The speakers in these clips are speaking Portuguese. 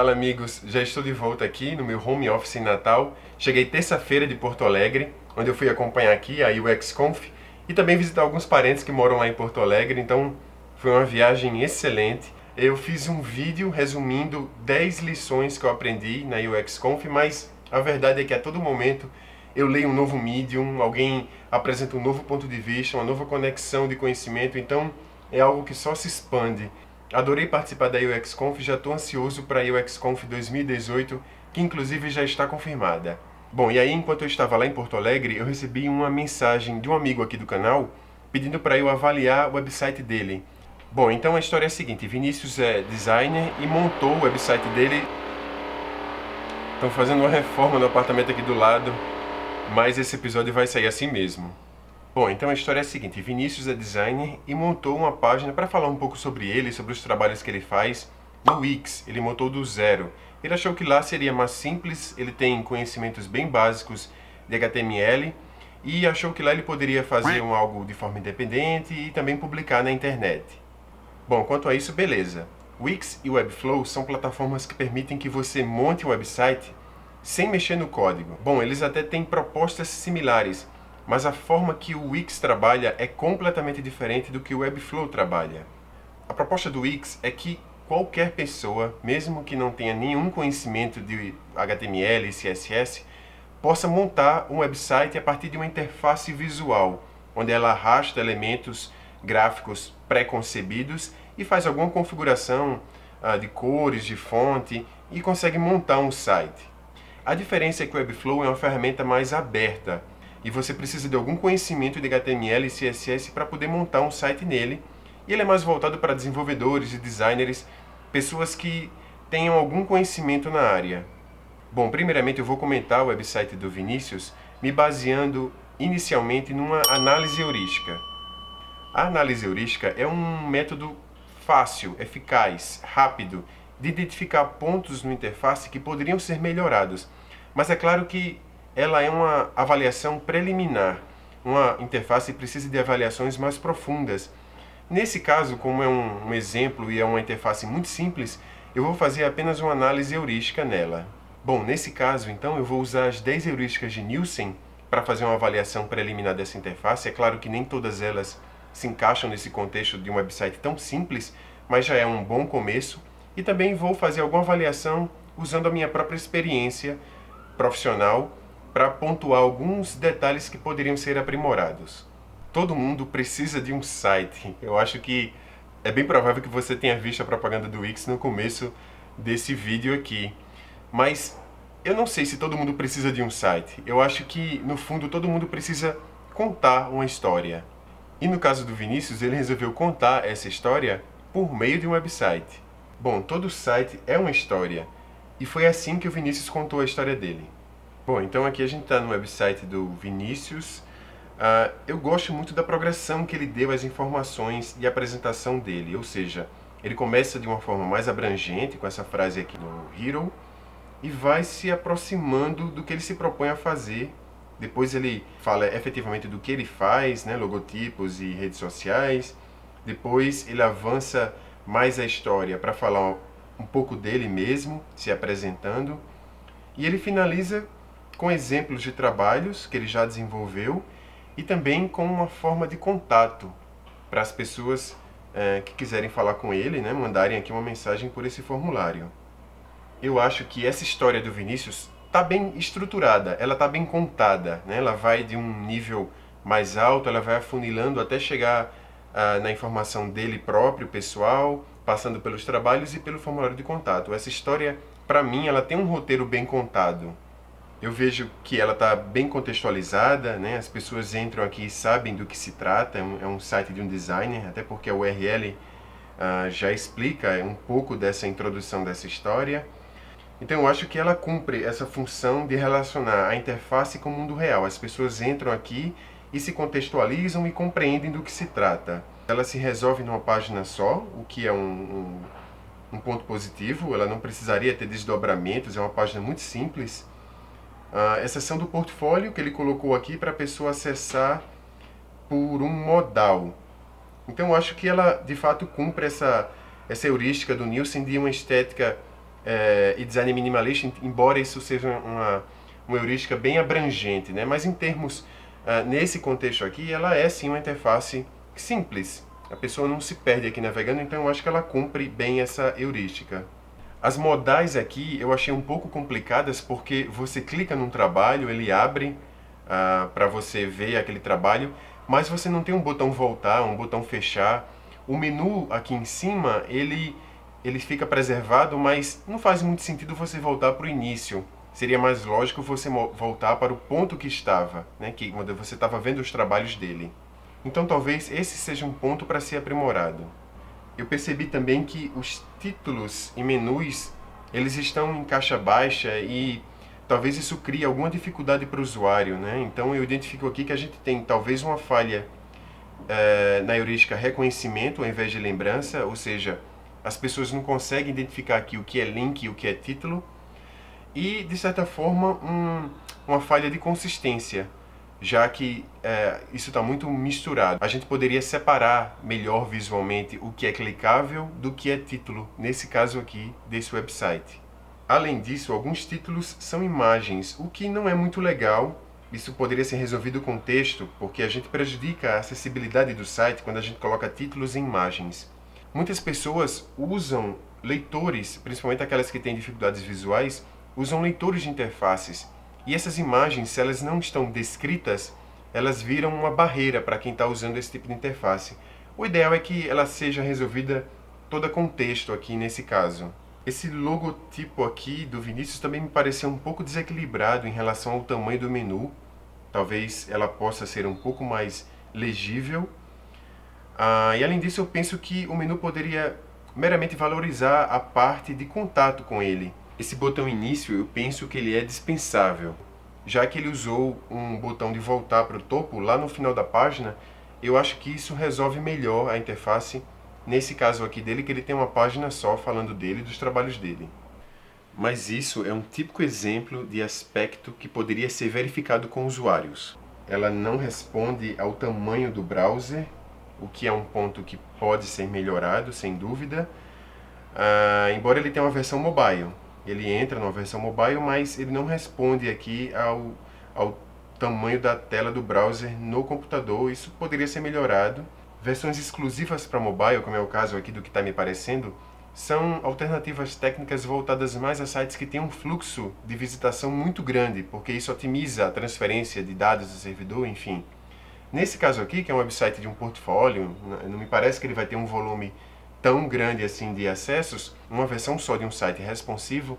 Fala amigos, já estou de volta aqui no meu home office em Natal. Cheguei terça-feira de Porto Alegre, onde eu fui acompanhar aqui a UXConf e também visitar alguns parentes que moram lá em Porto Alegre, então foi uma viagem excelente. Eu fiz um vídeo resumindo 10 lições que eu aprendi na UXConf, mas a verdade é que a todo momento eu leio um novo medium, alguém apresenta um novo ponto de vista, uma nova conexão de conhecimento, então é algo que só se expande. Adorei participar da UXConf e já estou ansioso para a UXConf 2018, que inclusive já está confirmada. Bom, e aí enquanto eu estava lá em Porto Alegre, eu recebi uma mensagem de um amigo aqui do canal pedindo para eu avaliar o website dele. Bom, então a história é a seguinte: Vinícius é designer e montou o website dele. Estão fazendo uma reforma no apartamento aqui do lado, mas esse episódio vai sair assim mesmo. Bom, então a história é a seguinte: Vinícius é designer e montou uma página para falar um pouco sobre ele, sobre os trabalhos que ele faz no Wix. Ele montou do zero. Ele achou que lá seria mais simples, ele tem conhecimentos bem básicos de HTML e achou que lá ele poderia fazer algo de forma independente e também publicar na internet. Bom, quanto a isso, beleza. Wix e Webflow são plataformas que permitem que você monte um website sem mexer no código. Bom, eles até têm propostas similares, mas a forma que o Wix trabalha é completamente diferente do que o Webflow trabalha. A proposta do Wix é que qualquer pessoa, mesmo que não tenha nenhum conhecimento de HTML e CSS, possa montar um website a partir de uma interface visual, onde ela arrasta elementos gráficos pré-concebidos e faz alguma configuração de cores, de fonte e consegue montar um site. A diferença é que o Webflow é uma ferramenta mais aberta e você precisa de algum conhecimento de HTML e CSS para poder montar um site nele, e ele é mais voltado para desenvolvedores e designers, pessoas que tenham algum conhecimento na área. Bom, primeiramente eu vou comentar o website do Vinícius me baseando inicialmente numa análise heurística. A análise heurística é um método fácil, eficaz, rápido de identificar pontos no interface que poderiam ser melhorados, mas é claro que ela é uma avaliação preliminar. Uma interface precisa de avaliações mais profundas. Nesse caso, como é um exemplo e é uma interface muito simples, eu vou fazer apenas uma análise heurística nela. Bom, nesse caso, então, eu vou usar as 10 heurísticas de Nielsen para fazer uma avaliação preliminar dessa interface. É claro que nem todas elas se encaixam nesse contexto de um website tão simples, mas já é um bom começo. E também vou fazer alguma avaliação usando a minha própria experiência profissional para pontuar alguns detalhes que poderiam ser aprimorados. Todo mundo precisa de um site. Eu acho que é bem provável que você tenha visto a propaganda do Wix no começo desse vídeo aqui. Mas eu não sei se todo mundo precisa de um site. Eu acho que, no fundo, todo mundo precisa contar uma história. E no caso do Vinícius, ele resolveu contar essa história por meio de um website. Bom, todo site é uma história. E foi assim que o Vinícius contou a história dele. Bom, então aqui a gente está no website do Vinícius. Eu gosto muito da progressão que ele deu às informações e apresentação dele. Ou seja, ele começa de uma forma mais abrangente, com essa frase aqui do Hero, e vai se aproximando do que ele se propõe a fazer. Depois ele fala efetivamente do que ele faz, né, logotipos e redes sociais. Depois ele avança mais a história para falar um pouco dele mesmo, se apresentando. E ele finaliza com exemplos de trabalhos que ele já desenvolveu e também com uma forma de contato para as pessoas que quiserem falar com ele, né, mandarem aqui uma mensagem por esse formulário. Eu acho que essa história do Vinícius está bem estruturada, ela está bem contada, né? Ela vai de um nível mais alto, ela vai afunilando até chegar na informação dele próprio, pessoal, passando pelos trabalhos e pelo formulário de contato. Essa história, para mim, ela tem um roteiro bem contado. Eu vejo que ela está bem contextualizada, né? As pessoas entram aqui e sabem do que se trata, é um site de um designer, até porque a URL já explica um pouco dessa introdução dessa história. Então eu acho que ela cumpre essa função de relacionar a interface com o mundo real. As pessoas entram aqui e se contextualizam e compreendem do que se trata. Ela se resolve numa página só, o que é um ponto positivo. Ela não precisaria ter desdobramentos, é uma página muito simples. A exceção do portfólio que ele colocou aqui para a pessoa acessar por um modal. Então eu acho que ela de fato cumpre essa heurística do Nielsen de uma estética e design minimalista, embora isso seja uma heurística bem abrangente, né? Mas em termos, nesse contexto aqui, ela é sim uma interface simples. A pessoa não se perde aqui navegando, então eu acho que ela cumpre bem essa heurística. As modais aqui eu achei um pouco complicadas porque você clica num trabalho, ele abre para você ver aquele trabalho, mas você não tem um botão voltar, um botão fechar. O menu aqui em cima, ele fica preservado, mas não faz muito sentido você voltar para o início. Seria mais lógico você voltar para o ponto que estava, né, quando você estava vendo os trabalhos dele. Então talvez esse seja um ponto para ser aprimorado. Eu percebi também que os títulos e menus, eles estão em caixa baixa e talvez isso crie alguma dificuldade para o usuário, né? Então eu identifico aqui que a gente tem talvez uma falha na heurística reconhecimento ao invés de lembrança, ou seja, as pessoas não conseguem identificar aqui o que é link e o que é título, e de certa forma uma falha de consistência, já que isso está muito misturado. A gente poderia separar melhor visualmente o que é clicável do que é título, nesse caso aqui desse website. Além disso, alguns títulos são imagens, o que não é muito legal. Isso poderia ser resolvido com texto, porque a gente prejudica a acessibilidade do site quando a gente coloca títulos em imagens. Muitas pessoas usam leitores, principalmente aquelas que têm dificuldades visuais, usam leitores de interfaces. E essas imagens, se elas não estão descritas, elas viram uma barreira para quem está usando esse tipo de interface. O ideal é que ela seja resolvida toda com texto aqui nesse caso. Esse logotipo aqui do Vinícius também me pareceu um pouco desequilibrado em relação ao tamanho do menu. Talvez ela possa ser um pouco mais legível. E além disso, eu penso que o menu poderia meramente valorizar a parte de contato com ele. Esse botão início, eu penso que ele é dispensável. Já que ele usou um botão de voltar para o topo lá no final da página, eu acho que isso resolve melhor a interface. Nesse caso aqui dele, que ele tem uma página só falando dele e dos trabalhos dele. Mas isso é um típico exemplo de aspecto que poderia ser verificado com usuários. Ela não responde ao tamanho do browser, o que é um ponto que pode ser melhorado, sem dúvida. Embora ele tenha uma versão mobile. Ele entra numa versão mobile, mas ele não responde aqui ao tamanho da tela do browser no computador. Isso poderia ser melhorado. Versões exclusivas para mobile, como é o caso aqui do que está me parecendo, são alternativas técnicas voltadas mais a sites que têm um fluxo de visitação muito grande, porque isso otimiza a transferência de dados do servidor, enfim. Nesse caso aqui, que é um website de um portfólio, não me parece que ele vai ter um volume tão grande assim de acessos, uma versão só de um site responsivo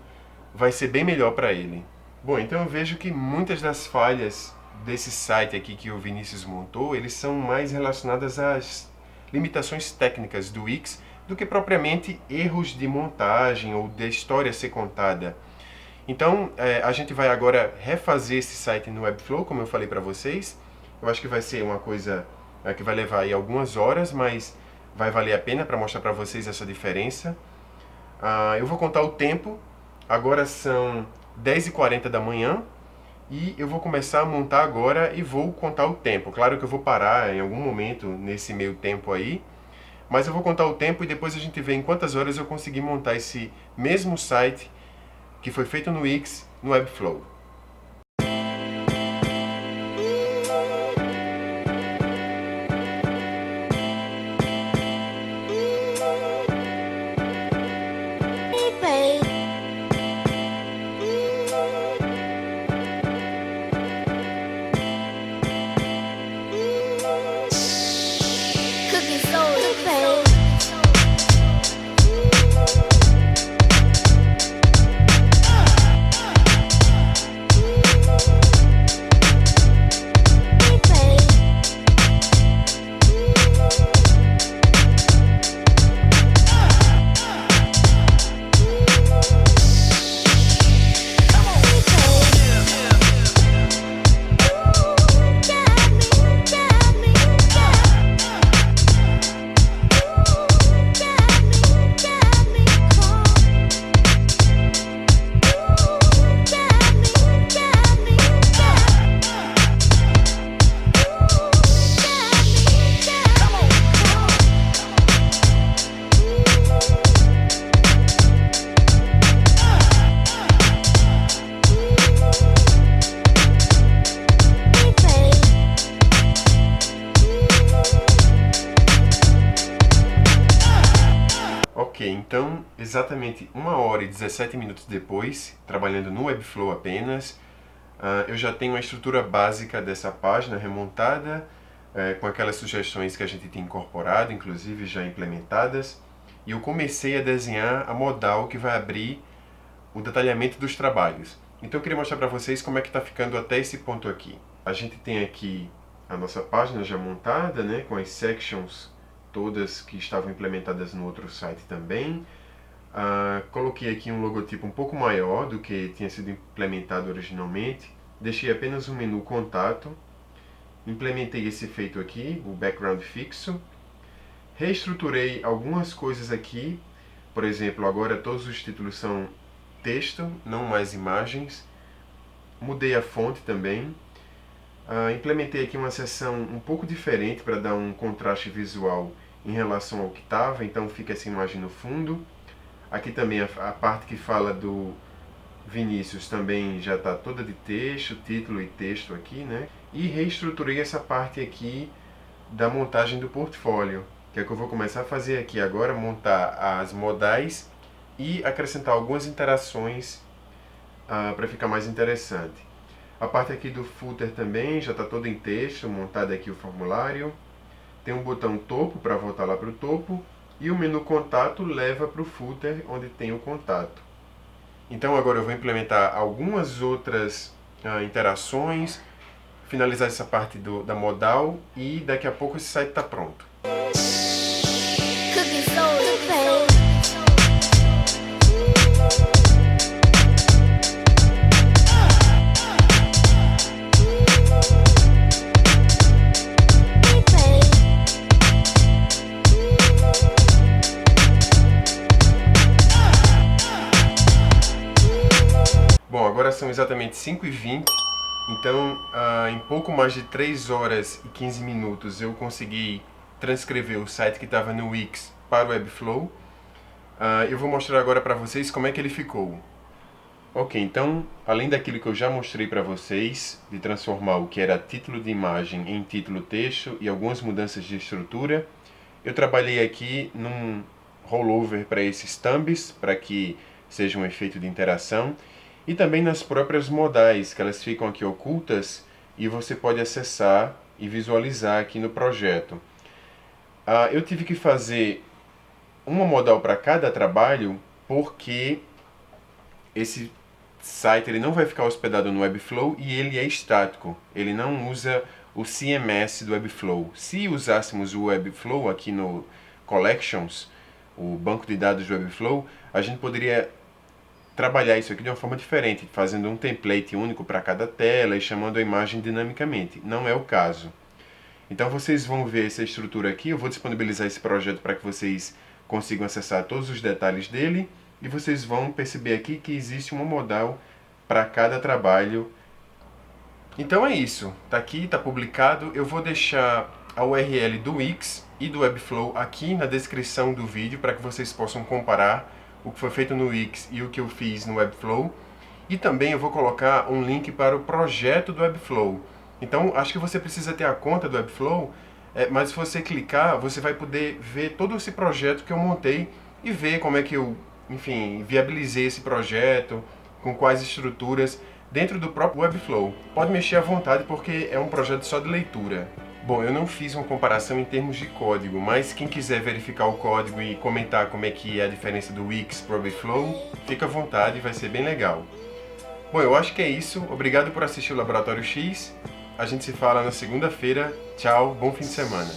vai ser bem melhor para ele. Bom, então eu vejo que muitas das falhas desse site aqui que o Vinícius montou, eles são mais relacionadas às limitações técnicas do Wix do que propriamente erros de montagem ou da história ser contada. Então, a gente vai agora refazer esse site no Webflow, como eu falei para vocês. Eu acho que vai ser uma coisa que vai levar aí algumas horas, mas vai valer a pena para mostrar para vocês essa diferença. Eu vou contar o tempo. Agora são 10h40 da manhã. E eu vou começar a montar agora e vou contar o tempo. Claro que eu vou parar em algum momento nesse meio tempo aí, mas eu vou contar o tempo e depois a gente vê em quantas horas eu consegui montar esse mesmo site que foi feito no Wix, no Webflow. Então, exatamente 1h17 depois, trabalhando no Webflow apenas, eu já tenho uma estrutura básica dessa página remontada, com aquelas sugestões que a gente tinha incorporado, inclusive já implementadas, e eu comecei a desenhar a modal que vai abrir o detalhamento dos trabalhos. Então eu queria mostrar para vocês como é que está ficando até esse ponto aqui. A gente tem aqui a nossa página já montada, né, com as sections todas que estavam implementadas no outro site também. Coloquei aqui um logotipo um pouco maior do que tinha sido implementado originalmente. Deixei apenas um menu contato. Implementei esse efeito aqui, o background fixo. Reestruturei algumas coisas aqui. Por exemplo, agora todos os títulos são texto, não mais imagens. Mudei a fonte também. Implementei aqui uma seção um pouco diferente para dar um contraste visual em relação ao que estava, então fica essa imagem no fundo. Aqui também a parte que fala do Vinícius também já está toda de texto, título e texto aqui, né? E reestruturei essa parte aqui da montagem do portfólio, que é o que eu vou começar a fazer aqui agora, montar as modais e acrescentar algumas interações para ficar mais interessante. A parte aqui do footer também já está toda em texto, montado aqui o formulário. Tem um botão topo para voltar lá para o topo. E o menu contato leva para o footer, onde tem o contato. Então agora eu vou implementar algumas outras interações, finalizar essa parte da modal e daqui a pouco esse site está pronto. Bom, agora são exatamente 5h20, então em pouco mais de 3h15 eu consegui transcrever o site que estava no Wix para o Webflow. Eu vou mostrar agora para vocês como é que ele ficou. Ok, então, além daquilo que eu já mostrei para vocês, de transformar o que era título de imagem em título texto e algumas mudanças de estrutura, eu trabalhei aqui num rollover para esses thumbs, para que seja um efeito de interação, e também nas próprias modais, que elas ficam aqui ocultas e você pode acessar e visualizar aqui no projeto. Eu tive que fazer uma modal para cada trabalho, porque esse site ele não vai ficar hospedado no Webflow e ele é estático. Ele não usa o CMS do Webflow. Se usássemos o Webflow aqui no Collections, o banco de dados do Webflow, a gente poderia trabalhar isso aqui de uma forma diferente, fazendo um template único para cada tela e chamando a imagem dinamicamente. Não é o caso. Então vocês vão ver essa estrutura aqui, eu vou disponibilizar esse projeto para que vocês consigam acessar todos os detalhes dele e vocês vão perceber aqui que existe uma modal para cada trabalho. Então é isso, tá aqui, tá publicado. Eu vou deixar a URL do Wix e do Webflow aqui na descrição do vídeo para que vocês possam comparar o que foi feito no Wix e o que eu fiz no Webflow. E também eu vou colocar um link para o projeto do Webflow. Então, acho que você precisa ter a conta do Webflow, mas se você clicar, você vai poder ver todo esse projeto que eu montei e ver como é que eu, enfim, viabilizei esse projeto, com quais estruturas, dentro do próprio Webflow. Pode mexer à vontade porque é um projeto só de leitura. Bom, eu não fiz uma comparação em termos de código, mas quem quiser verificar o código e comentar como é que é a diferença do Wix para o Webflow, fica à vontade, vai ser bem legal. Bom, eu acho que é isso. Obrigado por assistir o Laboratório X. A gente se fala na segunda-feira. Tchau, bom fim de semana.